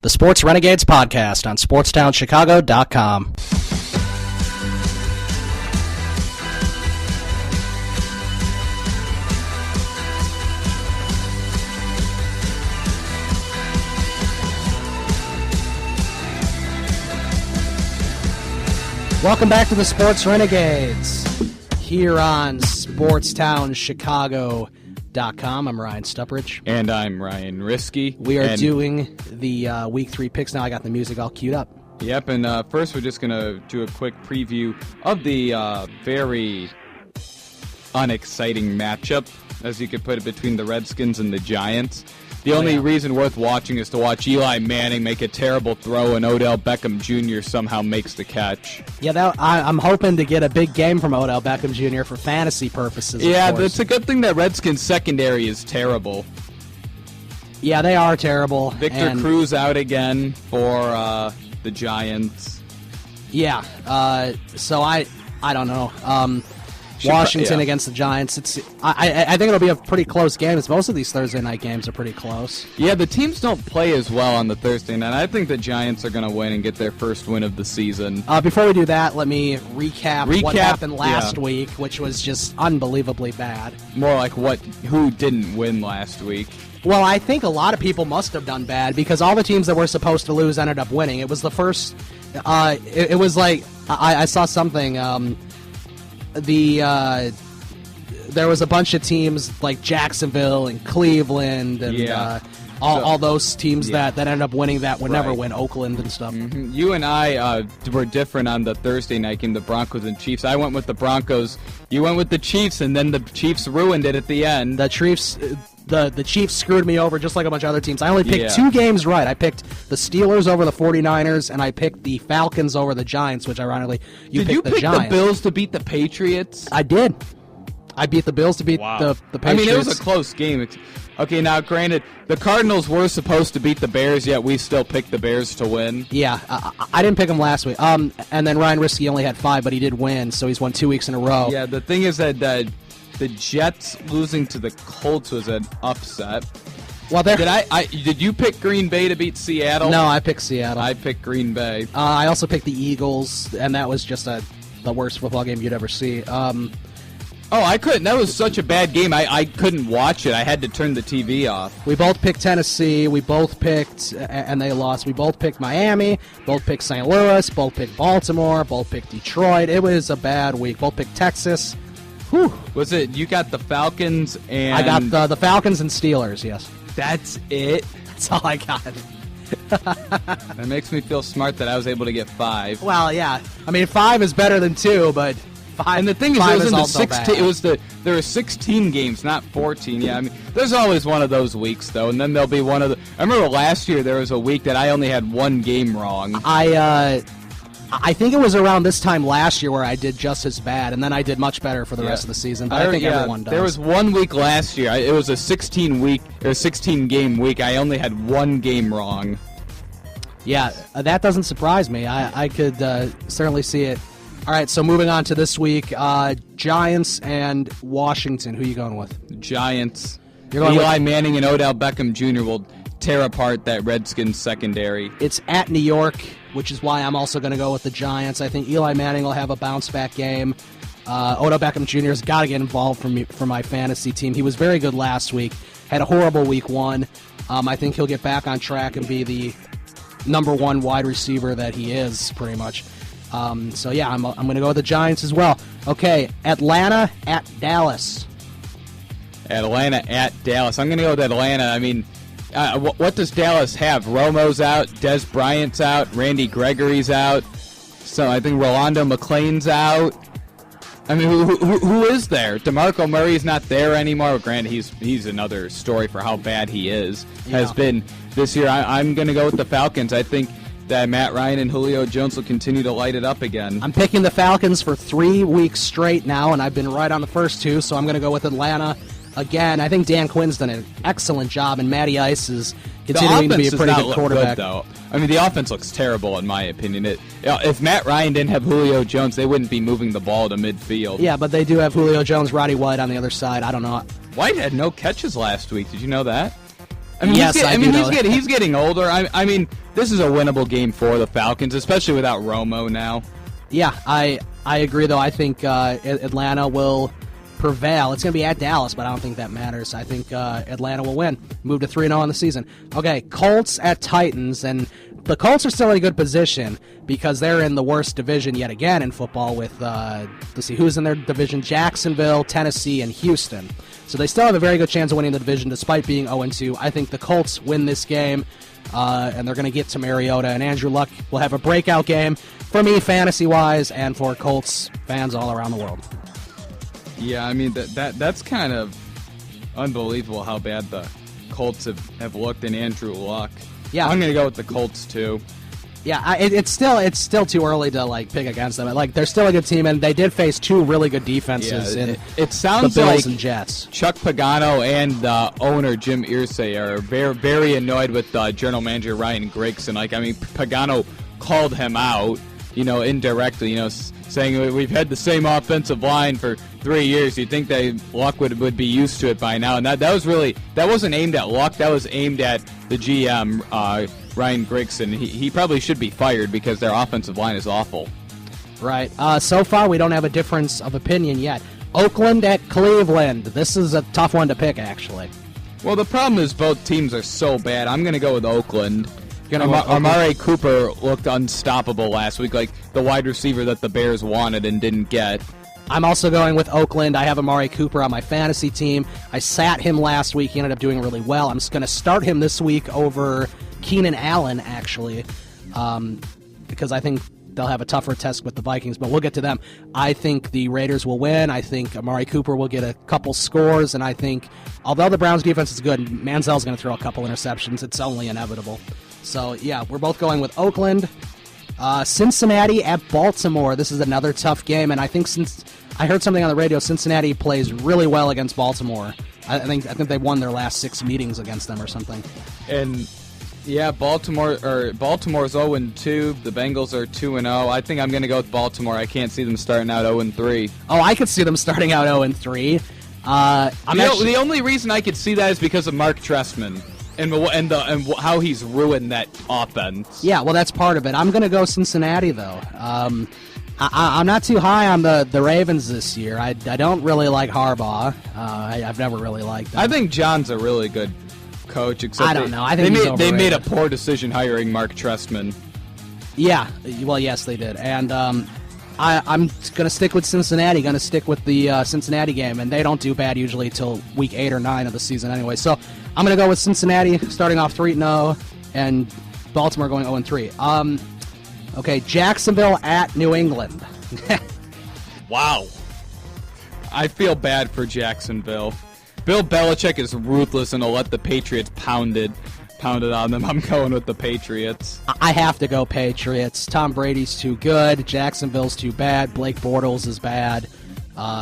The Sports Renegades podcast on SportsTownChicago.com. Welcome back to the Sports Renegades here on SportsTownChicago.com. I'm Ryan Stuprich. And I'm Ryan Risky. We are doing the Week 3 picks now. I got the music all queued up. Yep, and first we're just going to do a quick preview of the very unexciting matchup, as you could put it, between the Redskins and the Giants. The only reason worth watching is to watch Eli Manning make a terrible throw and Odell Beckham Jr. somehow makes the catch. Yeah, I'm hoping to get a big game from Odell Beckham Jr. for fantasy purposes. Yeah, it's a good thing that Redskins secondary is terrible. Yeah, they are terrible. Victor Cruz out again for the Giants. Yeah, so I don't know. Washington against the Giants. I think it'll be a pretty close game, as most of these Thursday night games are pretty close. Yeah, the teams don't play as well on the Thursday night. I think the Giants are going to win and get their first win of the season. Before we do that, let me recap what happened last week, which was just unbelievably bad. More like who didn't win last week. Well, I think a lot of people must have done bad because all the teams that were supposed to lose ended up winning. It was the first. It was like I saw something. There was a bunch of teams like Jacksonville and Cleveland and all those teams that ended up winning that would never win, Oakland and stuff. Mm-hmm. You and I were different on the Thursday night game, the Broncos and Chiefs. I went with the Broncos. You went with the Chiefs, and then the Chiefs ruined it at the end. The Chiefs screwed me over just like a bunch of other teams. I only picked two games right. I picked the Steelers over the 49ers, and I picked the Falcons over the Giants, which ironically you picked the Giants. The Bills to beat the Patriots? I did. I beat the Bills to beat the Patriots. I mean, it was a close game. Okay, now granted, the Cardinals were supposed to beat the Bears, yet we still picked the Bears to win. Yeah, I didn't pick them last week. And then Ryan Risky only had 5, but he did win, so he's won 2 weeks in a row. Yeah, the thing is that the Jets losing to the Colts was an upset. Well, did you pick Green Bay to beat Seattle? No, I picked Seattle. I picked Green Bay. I also picked the Eagles, and that was just the worst football game you'd ever see. I couldn't. That was such a bad game. I couldn't watch it. I had to turn the TV off. We both picked Tennessee. We both picked, and they lost. We both picked Miami. Both picked St. Louis. Both picked Baltimore. Both picked Detroit. It was a bad week. Both picked Texas. Whew. Was it? You got the Falcons and... I got the Falcons and Steelers, yes. That's it? That's all I got. That makes me feel smart that I was able to get 5. Well, yeah. I mean, 5 is better than 2, but 5. And the thing is, it was in the 16. There were 16 games, not 14. Yeah, I mean, there's always one of those weeks though, and then there'll be one of the. I remember last year there was a week that I only had 1 game wrong. I think it was around this time last year where I did just as bad, and then I did much better for the rest of the season. But I think everyone does. There was 1 week last year. It was a 16 game week. I only had 1 game wrong. Yeah, that doesn't surprise me. I could certainly see it. All right, so moving on to this week, Giants and Washington. Who are you going with? Giants. You're going Eli Manning and Odell Beckham Jr. will tear apart that Redskins secondary. It's at New York, which is why I'm also going to go with the Giants. I think Eli Manning will have a bounce-back game. Odell Beckham Jr. has got to get involved for my fantasy team. He was very good last week. Had a horrible week 1. I think he'll get back on track and be the number 1 wide receiver that he is, pretty much. So, yeah, I'm going to go with the Giants as well. Okay, Atlanta at Dallas. Atlanta at Dallas. I'm going to go with Atlanta. I mean, what does Dallas have? Romo's out, Des Bryant's out, Randy Gregory's out. So I think Rolando McClain's out. I mean, who is there? DeMarco Murray's not there anymore. Granted, he's another story for how bad he has been this year. I'm going to go with the Falcons. I think that Matt Ryan and Julio Jones will continue to light it up again. I'm picking the Falcons for 3 weeks straight now, and I've been right on the first 2, so I'm going to go with Atlanta again. I think Dan Quinn's done an excellent job, and Matty Ice is continuing to be a pretty good quarterback. Though. I mean, the offense looks terrible in my opinion. If Matt Ryan didn't have Julio Jones, they wouldn't be moving the ball to midfield. Yeah, but they do have Julio Jones, Roddy White on the other side. I don't know. White had no catches last week. Did you know that? I mean, Yes, he's getting older. I mean, this is a winnable game for the Falcons, especially without Romo now. Yeah, I agree, though. I think Atlanta will prevail. It's going to be at Dallas, but I don't think that matters. I think Atlanta will win. Move to 3-0 on the season. Okay, Colts at Titans, and the Colts are still in a good position because they're in the worst division yet again in football with, let's see, who's in their division? Jacksonville, Tennessee, and Houston. So they still have a very good chance of winning the division despite being 0-2. I think the Colts win this game, and they're going to get to Mariota, and Andrew Luck will have a breakout game for me, fantasy-wise, and for Colts fans all around the world. Yeah, I mean, that's kind of unbelievable how bad the Colts have looked in Andrew Luck. Yeah, I'm going to go with the Colts, too. Yeah, it's still too early to pick against them. They're still a good team, and they did face two really good defenses in it sounds the Bills like and Jets. Chuck Pagano and the owner Jim Irsay are very, very annoyed with general manager Ryan Grigson. Pagano called him out, indirectly, saying we've had the same offensive line for 3 years. You'd think that Luck would be used to it by now, and that wasn't aimed at Luck. That was aimed at the GM. Ryan Grigson, he probably should be fired because their offensive line is awful. Right. So far, we don't have a difference of opinion yet. Oakland at Cleveland. This is a tough one to pick, actually. Well, the problem is both teams are so bad. I'm going to go with Oakland. Amari Cooper looked unstoppable last week, like the wide receiver that the Bears wanted and didn't get. I'm also going with Oakland. I have Amari Cooper on my fantasy team. I sat him last week. He ended up doing really well. I'm just going to start him this week over Keenan Allen, actually, because I think they'll have a tougher test with the Vikings, but we'll get to them. I think the Raiders will win. I think Amari Cooper will get a couple scores, and I think, although the Browns' defense is good, Manziel's going to throw a couple interceptions. It's only inevitable. So, yeah, we're both going with Oakland. Cincinnati at Baltimore. This is another tough game, and I think since I heard something on the radio, Cincinnati plays really well against Baltimore. I think they won their last 6 meetings against them or something. And yeah, Baltimore's 0-2. The Bengals are 2-0. I think I'm going to go with Baltimore. I can't see them starting out 0-3. Oh, I could see them starting out 0-3. The only reason I could see that is because of Mark Trestman and how he's ruined that offense. Yeah, well, that's part of it. I'm going to go Cincinnati, though. I'm not too high on the Ravens this year. I don't really like Harbaugh. I've never really liked him. I think John's a really good coach. Except I don't know. I think they made a poor decision hiring Mark Trestman. Yeah, well, yes, they did. And I'm going to stick with Cincinnati, going to stick with the Cincinnati game, and they don't do bad usually till week 8 or 9 of the season anyway. So I'm going to go with Cincinnati starting off 3-0 and Baltimore going 0-3. Okay, Jacksonville at New England. Wow. I feel bad for Jacksonville. Bill Belichick is ruthless and will let the Patriots pound it on them. I'm going with the Patriots. I have to go Patriots. Tom Brady's too good. Jacksonville's too bad. Blake Bortles is bad.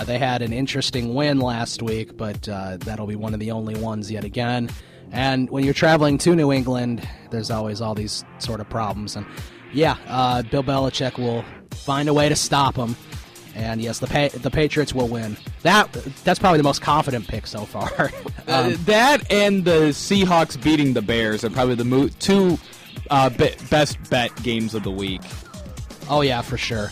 They had an interesting win last week, but that'll be one of the only ones yet again. And when you're traveling to New England, there's always all these sort of problems. And yeah, Bill Belichick will find a way to stop them. And yes, the Patriots will win. That's probably the most confident pick so far. That and the Seahawks beating the Bears are probably the two best bet games of the week. Oh yeah, for sure.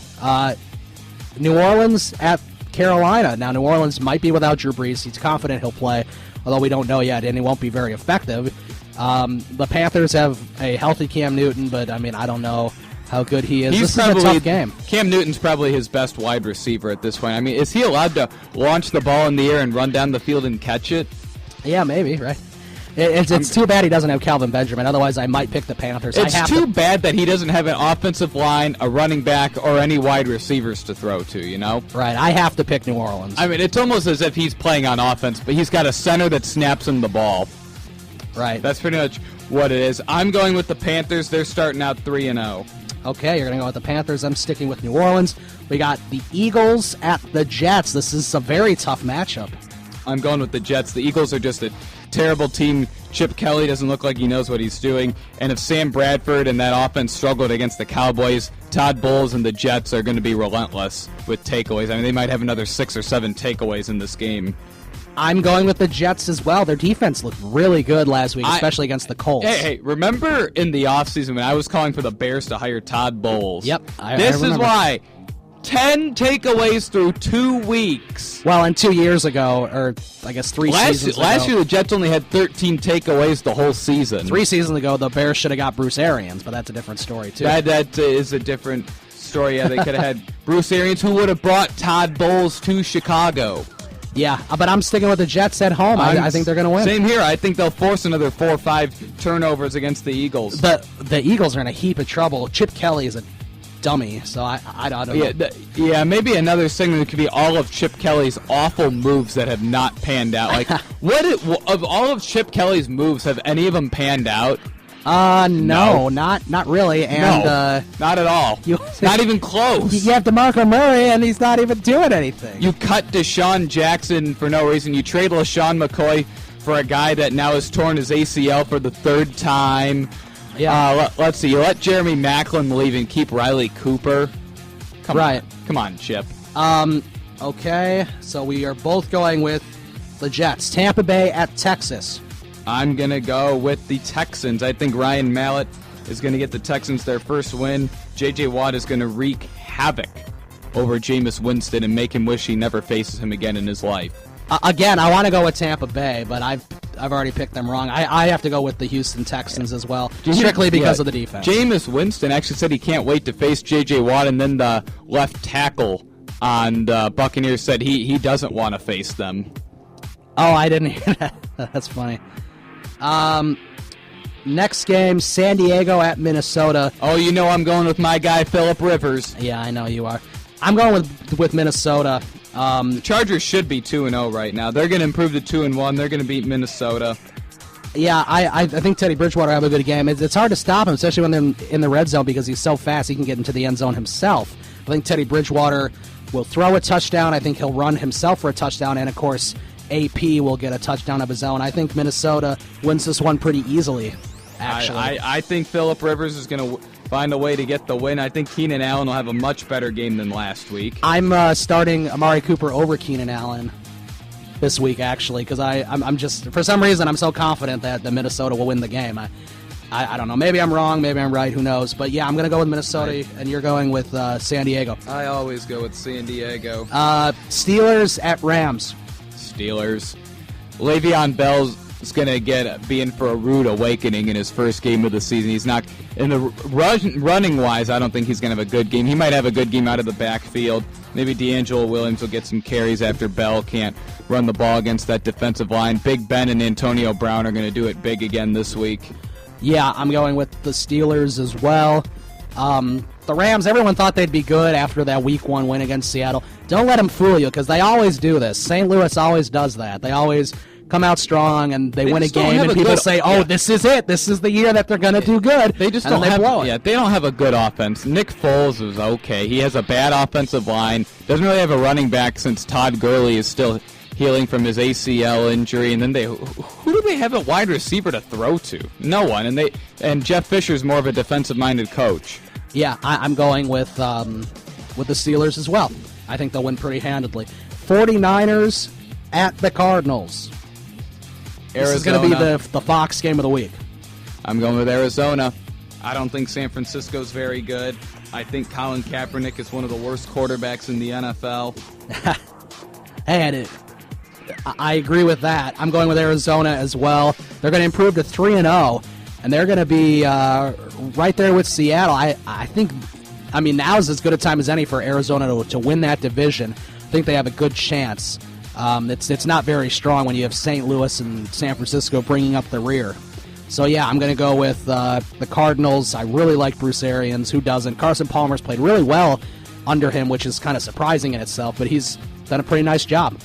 New Orleans at Carolina. Now New Orleans might be without Drew Brees. He's confident he'll play, although we don't know yet, and he won't be very effective. The Panthers have a healthy Cam Newton, but I don't know how good he is. This is a tough game. Cam Newton's probably his best wide receiver at this point. Is he allowed to launch the ball in the air and run down the field and catch it? Yeah, maybe, right? It's too bad he doesn't have Calvin Benjamin. Otherwise, I might pick the Panthers. It's too bad that he doesn't have an offensive line, a running back, or any wide receivers to throw to, Right, I have to pick New Orleans. It's almost as if he's playing on offense, but he's got a center that snaps him the ball. Right. That's pretty much what it is. I'm going with the Panthers. They're starting out 3-0. Okay, you're going to go with the Panthers. I'm sticking with New Orleans. We got the Eagles at the Jets. This is a very tough matchup. I'm going with the Jets. The Eagles are just a terrible team. Chip Kelly doesn't look like he knows what he's doing. And if Sam Bradford and that offense struggled against the Cowboys, Todd Bowles and the Jets are going to be relentless with takeaways. They might have another 6 or 7 takeaways in this game. I'm going with the Jets as well. Their defense looked really good last week, especially against the Colts. Hey, remember in the offseason when I was calling for the Bears to hire Todd Bowles? Yep. This is why. 10 takeaways through 2 weeks. Well, and 2 years ago, or I guess seasons ago. Last year, the Jets only had 13 takeaways the whole season. 3 seasons ago, the Bears should have got Bruce Arians, but that's a different story, too. That is a different story. Yeah, they could have had Bruce Arians, who would have brought Todd Bowles to Chicago. Yeah, but I'm sticking with the Jets at home. I think they're going to win. Same here. I think they'll force another 4 or 5 turnovers against the Eagles. The Eagles are in a heap of trouble. Chip Kelly is a dummy, so I don't know. Yeah, maybe another segment could be all of Chip Kelly's awful moves that have not panned out. Like, of all of Chip Kelly's moves, have any of them panned out? No, not really. And no, not at all. Not even close. You have DeMarco Murray, and he's not even doing anything. You cut Deshaun Jackson for no reason. You trade LaShawn McCoy for a guy that now has torn his ACL for the 3rd time. Yeah. Let's see. You let Jeremy Maclin leave and keep Riley Cooper. Come on, Chip. Okay, so we are both going with the Jets. Tampa Bay at Texas. I'm going to go with the Texans. I think Ryan Mallett is going to get the Texans their first win. J.J. Watt is going to wreak havoc over Jameis Winston and make him wish he never faces him again in his life. Again, I want to go with Tampa Bay, but I've already picked them wrong. I have to go with the Houston Texans as well, strictly because of the defense. Jameis Winston actually said he can't wait to face J.J. Watt, and then the left tackle on the Buccaneers said he doesn't want to face them. Oh, I didn't hear that. That's funny. Next game, San Diego at Minnesota. Oh, you know I'm going with my guy, Phillip Rivers. Yeah, I know you are. I'm going with Minnesota. The Chargers should be 2-0 right now. They're going to improve to 2-1. They're going to beat Minnesota. Yeah, I think Teddy Bridgewater will have a good game. It's hard to stop him, especially when they're in the red zone, because he's so fast he can get into the end zone himself. I think Teddy Bridgewater will throw a touchdown. I think he'll run himself for a touchdown, and, of course, AP will get a touchdown of his own. I think Minnesota wins this one pretty easily, actually. I think Phillip Rivers is going to find a way to get the win. I think Keenan Allen will have a much better game than last week. I'm starting Amari Cooper over Keenan Allen this week, actually, because I'm just, for some reason, I'm so confident that the Minnesota will win the game. I don't know. Maybe I'm wrong. Maybe I'm right. Who knows? But, yeah, I'm going to go with Minnesota, and you're going with San Diego. I always go with San Diego. Steelers at Rams. Steelers. Le'Veon Bell is going to be in for a rude awakening in his first game of the season. He's not in the running wise. I don't think he's going to have a good game. He might have a good game out of the backfield. Maybe D'Angelo Williams will get some carries after Bell can't run the ball against that defensive line. Big Ben and Antonio Brown are going to do it big again this week. Yeah, I'm going with the Steelers as well. The Rams, everyone thought they'd be good after that Week 1 win against Seattle. Don't let them fool you, because they always do this. St. Louis always does that. They always come out strong, and they win a game, and people say, this is it. This is the year that they're going to do good. They just don't blow it. Yeah, they don't have a good offense. Nick Foles is okay. He has a bad offensive line. Doesn't really have a running back since Todd Gurley is still healing from his ACL injury. And then who do they have a wide receiver to throw to? No one. And Jeff Fisher's more of a defensive-minded coach. Yeah, I'm going with the Steelers as well. I think they'll win pretty handedly. 49ers at the Cardinals. This is going to be the Fox game of the week. I'm going with Arizona. I don't think San Francisco's very good. I think Colin Kaepernick is one of the worst quarterbacks in the NFL. And I agree with that. I'm going with Arizona as well. They're going to improve to 3-0, and they're going to be right there with Seattle. I think, now's as good a time as any for Arizona to win that division. I think they have a good chance. It's not very strong when you have St. Louis and San Francisco bringing up the rear. So, yeah, I'm going to go with the Cardinals. I really like Bruce Arians. Who doesn't? Carson Palmer's played really well under him, which is kind of surprising in itself, but he's done a pretty nice job.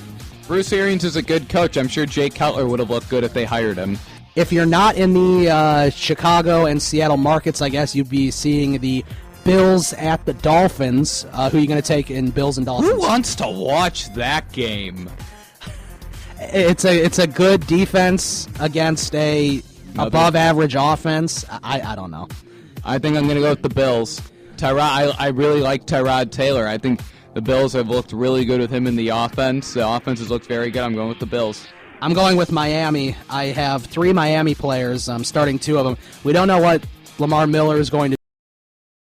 Bruce Arians is a good coach. I'm sure Jay Cutler would have looked good if they hired him. If you're not in the Chicago and Seattle markets, I guess you'd be seeing the Bills at the Dolphins. Who are you going to take in Bills and Dolphins? Who wants to watch that game? It's a good defense against a above-average offense. I don't know. I think I'm going to go with the Bills. I really like Tyrod Taylor. I think the Bills have looked really good with him in the offense. The offense has looked very good. I'm going with the Bills. I'm going with Miami. I have 3 Miami players. I'm starting 2 of them. We don't know what Lamar Miller is going to